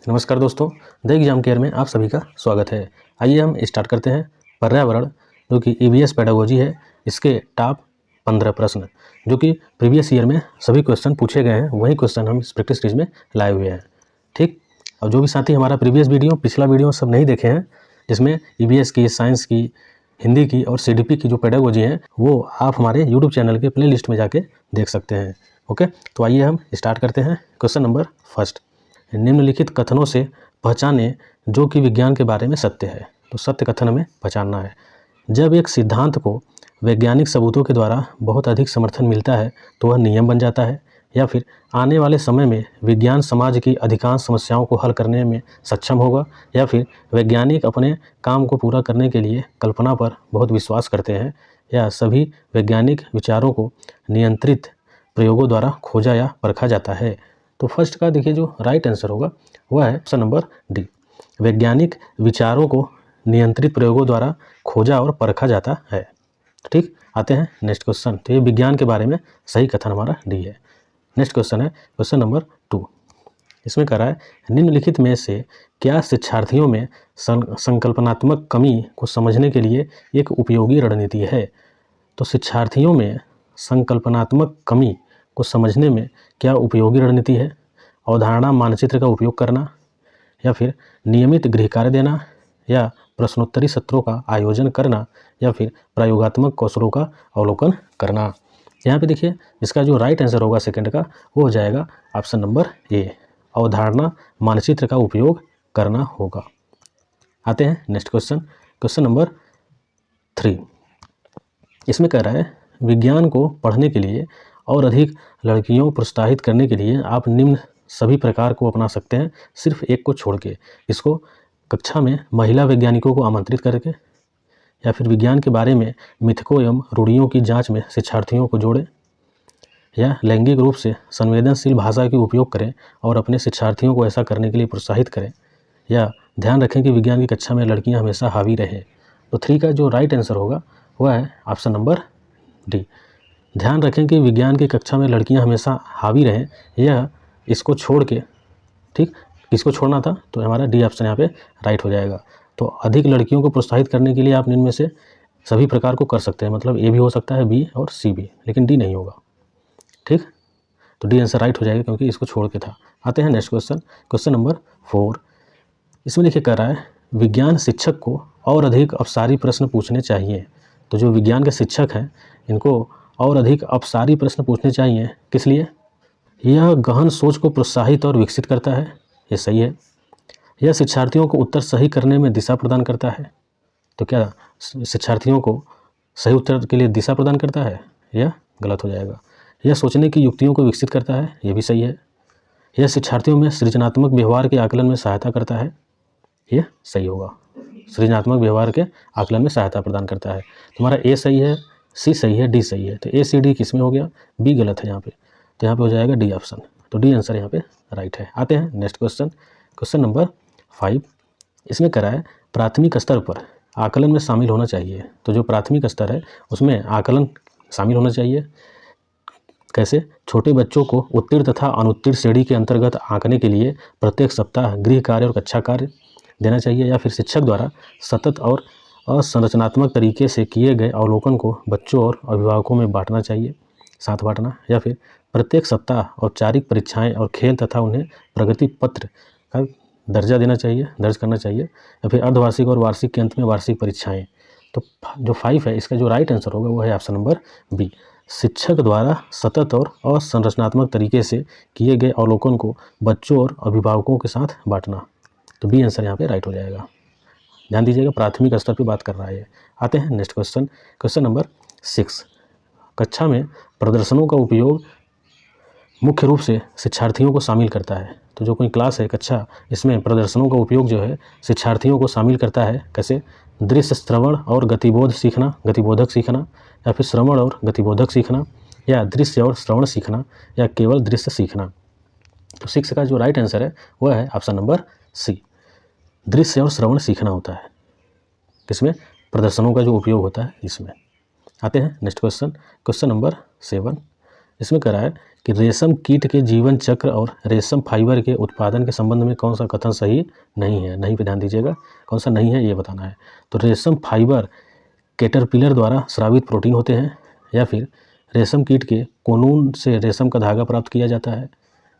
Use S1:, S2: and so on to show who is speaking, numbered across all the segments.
S1: नमस्कार दोस्तों, the exam care में आप सभी का स्वागत है। आइए हम स्टार्ट करते हैं। पर्यावरण जो कि ईवीएस पेडागोजी है, इसके टॉप 15 प्रश्न जो कि प्रीवियस ईयर में सभी क्वेश्चन पूछे गए हैं, वही क्वेश्चन हम इस प्रैक्टिस सीरीज में लाए हुए हैं। ठीक, और जो भी साथी हमारा प्रीवियस वीडियो पिछला वीडियो सब नहीं देखे हैं, जिसमें ईवीएस की, साइंस की, हिंदी की और सीडीपी की जो पेडागोजी है वो आप हमारे यूट्यूब चैनल के प्ले लिस्ट में जाके देख सकते हैं। ओके, तो आइए हम स्टार्ट करते हैं। क्वेश्चन नंबर फर्स्ट, निम्नलिखित कथनों से पहचानें जो कि विज्ञान के बारे में सत्य है। तो सत्य कथन हमें पहचानना है। जब एक सिद्धांत को वैज्ञानिक सबूतों के द्वारा बहुत अधिक समर्थन मिलता है तो वह नियम बन जाता है, या फिर आने वाले समय में विज्ञान समाज की अधिकांश समस्याओं को हल करने में सक्षम होगा, या फिर वैज्ञानिक अपने काम को पूरा करने के लिए कल्पना पर बहुत विश्वास करते हैं, या सभी वैज्ञानिक विचारों को नियंत्रित प्रयोगों द्वारा खोजा या परखा जाता है। तो फर्स्ट का देखिए जो राइट आंसर होगा वह है ऑप्शन नंबर डी, वैज्ञानिक विचारों को नियंत्रित प्रयोगों द्वारा खोजा और परखा जाता है। ठीक, आते हैं नेक्स्ट क्वेश्चन। तो ये विज्ञान के बारे में सही कथन हमारा डी है। नेक्स्ट क्वेश्चन है क्वेश्चन नंबर 2। इसमें कह रहा है निम्नलिखित में से क्या शिक्षार्थियों में संकल्पनात्मक कमी को समझने के लिए एक उपयोगी रणनीति है। तो शिक्षार्थियों में संकल्पनात्मक कमी को समझने में क्या उपयोगी रणनीति है। अवधारणा मानचित्र का उपयोग करना, या फिर नियमित गृह कार्य देना, या प्रश्नोत्तरी सत्रों का आयोजन करना, या फिर प्रयोगात्मक कौशलों का अवलोकन करना। यहाँ पे देखिए इसका जो राइट आंसर होगा सेकंड का वो हो जाएगा ऑप्शन नंबर ए, अवधारणा मानचित्र का उपयोग करना होगा। आते हैं नेक्स्ट क्वेश्चन, क्वेश्चन नंबर 3। इसमें कह रहा है विज्ञान को पढ़ने के लिए और अधिक लड़कियों प्रोत्साहित करने के लिए आप निम्न सभी प्रकार को अपना सकते हैं, सिर्फ एक को छोड़ के। इसको कक्षा में महिला वैज्ञानिकों को आमंत्रित करके, या फिर विज्ञान के बारे में मिथकों एवं रूढ़ियों की जांच में शिक्षार्थियों को जोड़ें, या लैंगिक रूप से संवेदनशील भाषा का उपयोग करें और अपने शिक्षार्थियों को ऐसा करने के लिए प्रोत्साहित करें, या ध्यान रखें कि विज्ञान की कक्षा में लड़कियां हमेशा हावी रहें। तो 3 का जो राइट आंसर होगा वह है ऑप्शन नंबर डी, ध्यान रखें कि विज्ञान की कक्षा में लड़कियां हमेशा हावी रहें, यह इसको छोड़ के, ठीक, किसको छोड़ना था, तो हमारा डी ऑप्शन यहाँ पे राइट हो जाएगा। तो अधिक लड़कियों को प्रोत्साहित करने के लिए आप इनमें से सभी प्रकार को कर सकते हैं, मतलब ए भी हो सकता है, बी और सी भी, लेकिन डी नहीं होगा। ठीक, तो डी आंसर राइट हो जाएगा क्योंकि इसको छोड़ के था। आते हैं नेक्स्ट क्वेश्चन, क्वेश्चन नंबर 4। इसमें देखिए कह रहा है विज्ञान शिक्षक को और अधिक अपसारी प्रश्न पूछने चाहिए। तो जो विज्ञान के शिक्षक हैं इनको और अधिक अपसारी प्रश्न पूछने चाहिए। किस लिए? यह गहन सोच को प्रोत्साहित और विकसित करता है, ये सही है। यह शिक्षार्थियों को उत्तर सही करने में दिशा प्रदान करता है। तो क्या शिक्षार्थियों को सही उत्तर के लिए दिशा प्रदान करता है? यह गलत हो जाएगा। यह सोचने की युक्तियों को विकसित करता है, ये भी सही है। यह शिक्षार्थियों में सृजनात्मक व्यवहार के आकलन में सहायता करता है, यह सही होगा। सृजनात्मक व्यवहार के आकलन में सहायता प्रदान करता है। तुम्हारा ए सही है, सी सही है, डी सही है। तो ए सी डी किस में हो गया? बी गलत है यहाँ पे, तो यहाँ पे हो जाएगा डी ऑप्शन। तो डी आंसर यहाँ पे राइट है। आते हैं नेक्स्ट क्वेश्चन, क्वेश्चन नंबर 5। इसमें करा है प्राथमिक स्तर पर आकलन में शामिल होना चाहिए। तो जो प्राथमिक स्तर है उसमें आकलन शामिल होना चाहिए। कैसे? छोटे बच्चों को उत्तीर्ण तथा अनुत्तीर्ण श्रेणी के अंतर्गत आंकने के लिए प्रत्येक सप्ताह गृह कार्य और कक्षा कार्य देना चाहिए, या फिर शिक्षक द्वारा सतत और असंरचनात्मक तरीके से किए गए अवलोकन को बच्चों और अभिभावकों में बांटना चाहिए, साथ बांटना, या फिर प्रत्येक सप्ताह औपचारिक परीक्षाएं और खेल तथा उन्हें प्रगति पत्र का दर्जा देना चाहिए, दर्ज करना चाहिए, या फिर अर्धवार्षिक और वार्षिक के अंत में वार्षिक परीक्षाएं। तो जो 5 है इसका जो राइट आंसर होगा वो है ऑप्शन नंबर बी, शिक्षक द्वारा सतत और असंरचनात्मक तरीके से किए गए अवलोकन को बच्चों और अभिभावकों के साथ बांटना। तो बी आंसर यहाँ पे राइट हो जाएगा। ध्यान दीजिएगा, प्राथमिक स्तर पे बात कर रहा है। आते हैं नेक्स्ट क्वेश्चन, क्वेश्चन नंबर 6। कक्षा में प्रदर्शनों का उपयोग मुख्य रूप से शिक्षार्थियों को शामिल करता है। तो जो कोई क्लास है, कक्षा, इसमें प्रदर्शनों का उपयोग जो है शिक्षार्थियों को शामिल करता है। कैसे? दृश्य श्रवण और गतिबोध सीखना, गतिबोधक सीखना, या फिर श्रवण और गतिबोधक सीखना, या दृश्य और श्रवण सीखना, या केवल दृश्य सीखना। तो 6 का जो राइट आंसर है वह है ऑप्शन नंबर सी, दृश्य और श्रवण सीखना होता है। किसमें? प्रदर्शनों का जो उपयोग होता है इसमें। आते हैं नेक्स्ट क्वेश्चन, क्वेश्चन नंबर 7। इसमें कह रहा है कि रेशम कीट के जीवन चक्र और रेशम फाइबर के उत्पादन के संबंध में कौन सा कथन सही नहीं है। नहीं पे ध्यान दीजिएगा, कौन सा नहीं है ये बताना है। तो रेशम फाइबर कैटरपिलर द्वारा स्रावित प्रोटीन होते हैं, या फिर रेशम कीट के कोकून से रेशम का धागा प्राप्त किया जाता है,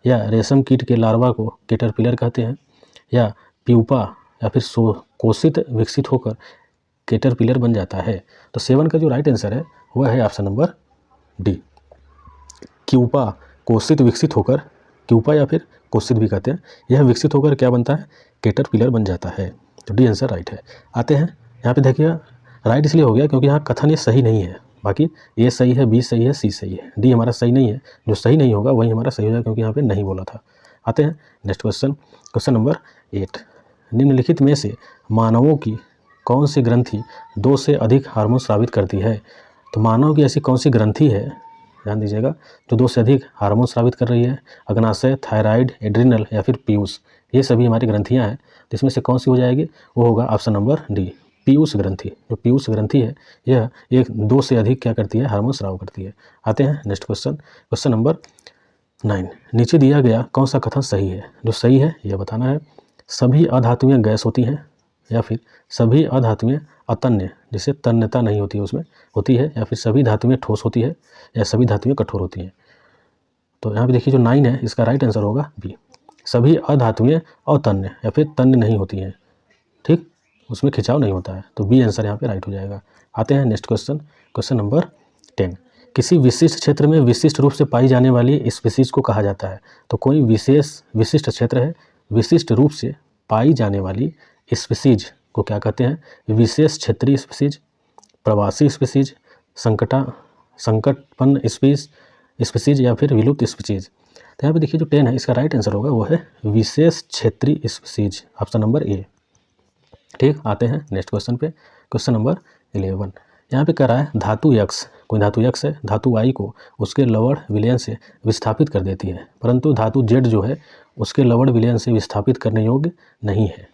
S1: या रेशम कीट के लार्वा को कैटरपिलर कहते हैं, या प्यूपा या फिर कोशित विकसित होकर कैटरपिलर बन जाता है। तो 7 का जो राइट आंसर है वह है ऑप्शन नंबर डी, क्यूपा, कोशित विकसित होकर, क्यूपा या फिर कोशित भी कहते हैं, यह विकसित होकर क्या बनता है, कैटरपिलर बन जाता है। तो डी आंसर राइट है। आते हैं यहाँ पे, देखिए राइट इसलिए हो गया क्योंकि यहाँ कथन ये सही नहीं है, बाकी ए सही है, बी सही है, सी सही है, डी हमारा सही नहीं है। जो सही नहीं होगा वही हमारा सही हो जाएगा क्योंकि यहाँ पे नहीं बोला था। आते हैं नेक्स्ट क्वेश्चन, क्वेश्चन नंबर 8। निम्नलिखित में से मानवों की कौन सी ग्रंथि 2 से अधिक हार्मोन स्रावित करती है। तो मानव की ऐसी कौन सी ग्रंथि है, ध्यान दीजिएगा, जो 2 से अधिक हार्मोन स्रावित कर रही है। अग्नाशय, थायराइड, एड्रिनल या फिर पीयूष, ये सभी हमारी ग्रंथियाँ हैं। तो इसमें से कौन सी हो जाएगी, वो होगा ऑप्शन नंबर डी, पीयूष ग्रंथि। जो पीयूष ग्रंथि है यह 2 से अधिक क्या करती है, हार्मोन स्राव करती है। आते हैं नेक्स्ट क्वेश्चन, क्वेश्चन नंबर 9। नीचे दिया गया कौन सा कथन सही है। जो सही है यह बताना है। सभी अधातुएं गैस होती हैं, या फिर सभी अधातुएं अतन्य, जिससे तन्यता नहीं होती है उसमें होती है, या फिर सभी धातुएं ठोस होती है, या सभी धातुएं कठोर होती हैं। तो यहाँ पे देखिए जो 9 है इसका राइट आंसर होगा बी, सभी अधातुएं अतन्य या फिर तन्य नहीं होती हैं, ठीक, उसमें खिंचाव नहीं होता है। तो बी आंसर यहाँ पे राइट हो जाएगा। आते हैं नेक्स्ट क्वेश्चन, क्वेश्चन नंबर 10। किसी विशिष्ट क्षेत्र में विशिष्ट रूप से पाई जाने वाली स्पीसीज को कहा जाता है। तो कोई विशिष्ट क्षेत्र है, विशिष्ट रूप से पाई जाने वाली स्पीसीज को क्या कहते हैं, विशेष क्षेत्रीय स्पीसीज, प्रवासी स्पीसीज, संकटपन्न स्पीसीज या फिर विलुप्त स्पीसीज। तो यहाँ पे देखिए जो 10 है इसका राइट आंसर होगा वो है विशेष क्षेत्रीय स्पीसीज, ऑप्शन नंबर ए, ठीक। आते हैं नेक्स्ट क्वेश्चन पे, क्वेश्चन नंबर 11। यहाँ पे कह रहा है धातु यक्ष, कोई धातु यक्ष है, धातु वाई को उसके लवण विलयन से विस्थापित कर देती है, परंतु धातु जेड जो है उसके लवण विलयन से विस्थापित करने योग्य नहीं है।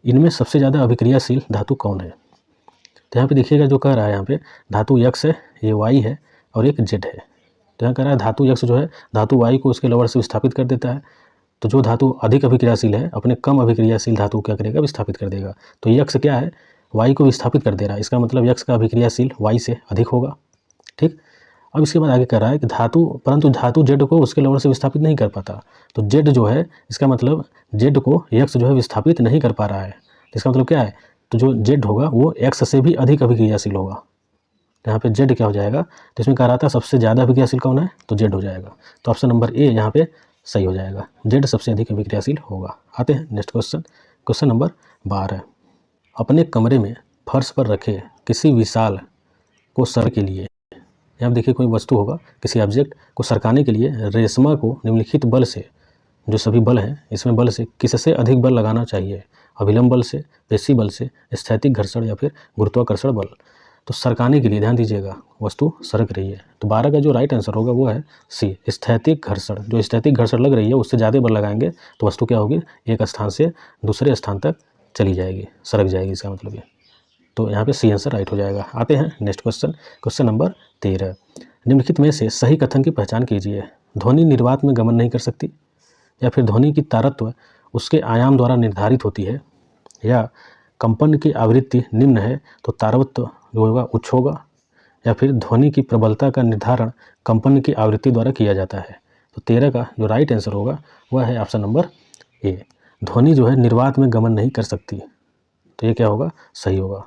S1: इनमें सबसे ज़्यादा अभिक्रियाशील धातु कौन है। तो यहाँ पे देखिएगा जो कह रहा है, यहाँ पे धातु यक्ष है, ये वाई है और एक जेड है। तो यहाँ कह रहा है धातु यक्ष जो है धातु वाई को उसके लवण से विस्थापित कर देता है, तो जो धातु अधिक अभिक्रियाशील है अपने कम अभिक्रियाशील धातु क्या करेगा, विस्थापित कर देगा। तो यक्ष क्या है, वाई को विस्थापित कर दे रहा है, इसका मतलब यक्ष का अभिक्रियाशील वाई से अधिक होगा, ठीक। अब इसके बाद आगे कह रहा है कि परंतु धातु जेड को उसके लवण से विस्थापित नहीं कर पाता। तो जेड जो है इसका मतलब जेड को यक्ष जो है विस्थापित नहीं कर पा रहा है, तो इसका मतलब क्या है, तो जो जेड होगा वो एक्स से भी अधिक अभिक्रियाशील होगा। तो यहाँ पे जेड क्या हो जाएगा, तो इसमें कह रहा था सबसे ज़्यादा अभिक्रियाशील कौन है, तो जेड हो जाएगा। तो ऑप्शन नंबर ए यहाँ पे सही हो जाएगा, जेड सबसे अधिक अभिक्रियाशील होगा। आते हैं नेक्स्ट क्वेश्चन, क्वेश्चन नंबर 12। अपने कमरे में फर्श पर रखे किसी विशाल को सर के लिए, यहाँ देखिए कोई वस्तु होगा, किसी ऑब्जेक्ट को सरकाने के लिए रेशमा को निम्नलिखित बल से, जो सभी बल हैं इसमें बल से किससे अधिक बल लगाना चाहिए, अभिलंब बल से, पेशी बल से, स्थैतिक घर्षण या फिर गुरुत्वाकर्षण बल। तो सरकाने के लिए ध्यान दीजिएगा वस्तु सरक रही है, तो 12 का जो राइट आंसर होगा वो है सी, स्थैतिक घर्षण। जो स्थैतिक घर्षण लग रही है उससे ज़्यादा बल लगाएंगे तो वस्तु क्या होगी, एक स्थान से दूसरे स्थान तक चली जाएगी, सरक जाएगी, इसका मतलब ये। तो यहाँ पे सी आंसर राइट हो जाएगा। आते हैं नेक्स्ट क्वेश्चन, क्वेश्चन नंबर 13। निम्नलिखित में से सही कथन की पहचान कीजिए। ध्वनि निर्वात में गमन नहीं कर सकती, या फिर ध्वनि की तारत्व उसके आयाम द्वारा निर्धारित होती है, या कंपन की आवृत्ति निम्न है तो तारत्व जो होगा उच्च होगा, या फिर ध्वनि की प्रबलता का निर्धारण कंपन की आवृत्ति द्वारा किया जाता है। तो 13 का जो राइट आंसर होगा वह है ऑप्शन नंबर ए, ध्वनि जो है निर्वात में गमन नहीं कर सकती। तो ये क्या होगा, सही होगा,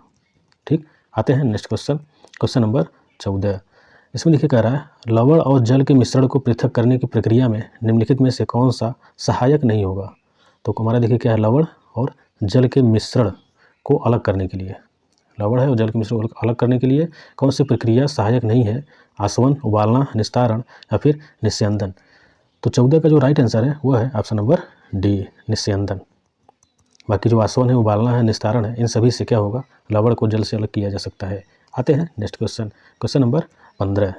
S1: ठीक। आते हैं नेक्स्ट क्वेश्चन, क्वेश्चन नंबर 14। इसमें देखिए कह रहा है लवण और जल के मिश्रण को पृथक करने की प्रक्रिया में निम्नलिखित में से कौन सा सहायक नहीं होगा। तो हमारा देखिए क्या है, लवण और जल के मिश्रण को अलग करने के लिए, लवण है और जल के मिश्रण को अलग करने के लिए कौन सी प्रक्रिया सहायक नहीं है, आसवन, उबालना, निस्तारण या फिर निस्यंदन। तो 14 का जो राइट आंसर है वो है ऑप्शन नंबर डी, निस्यंदन। बाकी जो आसवन है, उबालना है, निस्तारण है, इन सभी से क्या होगा, लवण को जल से अलग किया जा सकता है। आते हैं नेक्स्ट क्वेश्चन, क्वेश्चन नंबर 15।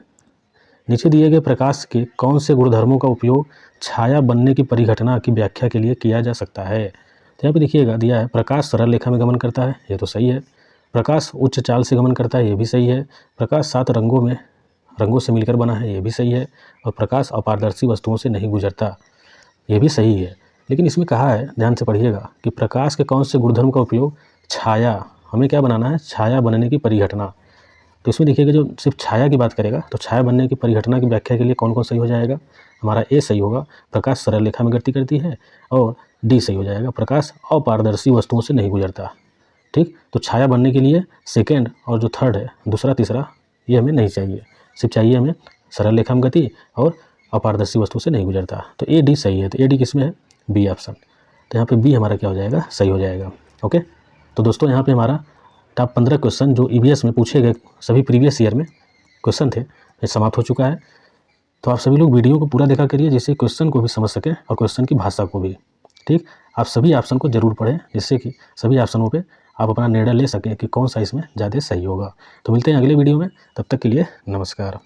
S1: नीचे दिए गए प्रकाश के कौन से गुणधर्मों का उपयोग छाया बनने की परिघटना की व्याख्या के लिए किया जा सकता है। तो यहाँ पे देखिएगा दिया है प्रकाश सरल रेखा में गमन करता है, ये तो सही है। प्रकाश उच्च चाल से गमन करता है, ये भी सही है। प्रकाश 7 रंगों में रंगों से मिलकर बना है, ये भी सही है। और प्रकाश अपारदर्शी वस्तुओं से नहीं गुजरता, ये भी सही है। लेकिन इसमें कहा है, ध्यान से पढ़िएगा, कि प्रकाश के कौन से गुणधर्म का उपयोग, छाया, हमें क्या बनाना है, छाया बनने की परिघटना। तो इसमें देखिएगा जो सिर्फ छाया की बात करेगा तो छाया बनने की परिघटना की व्याख्या के लिए कौन कौन सही हो जाएगा, हमारा ए सही होगा, प्रकाश सरल रेखा में गति करती है, और डी सही हो जाएगा, प्रकाश अपारदर्शी वस्तुओं से नहीं गुजरता। ठीक, तो छाया बनने के लिए सेकेंड और जो थर्ड है, दूसरा तीसरा, ये हमें नहीं चाहिए, सिर्फ चाहिए हमें सरल रेखा में गति और अपारदर्शी वस्तु से नहीं गुजरता। तो ए डी सही है। तो ए डी किस में है, बी ऑप्शन। तो यहाँ पे बी हमारा क्या हो जाएगा, सही हो जाएगा। ओके, तो दोस्तों यहाँ पे हमारा टॉप 15 क्वेश्चन जो ईवीएस में पूछे गए सभी प्रीवियस ईयर में क्वेश्चन थे, ये समाप्त हो चुका है। तो आप सभी लोग वीडियो को पूरा देखा करिए, जिससे क्वेश्चन को भी समझ सकें और क्वेश्चन की भाषा को भी। ठीक, आप सभी ऑप्शन को जरूर पढ़ें, जिससे कि सभी ऑप्शनों पे आप अपना निर्णय ले सकें कि कौन सा इसमें ज़्यादा सही होगा। तो मिलते हैं अगले वीडियो में, तब तक के लिए नमस्कार।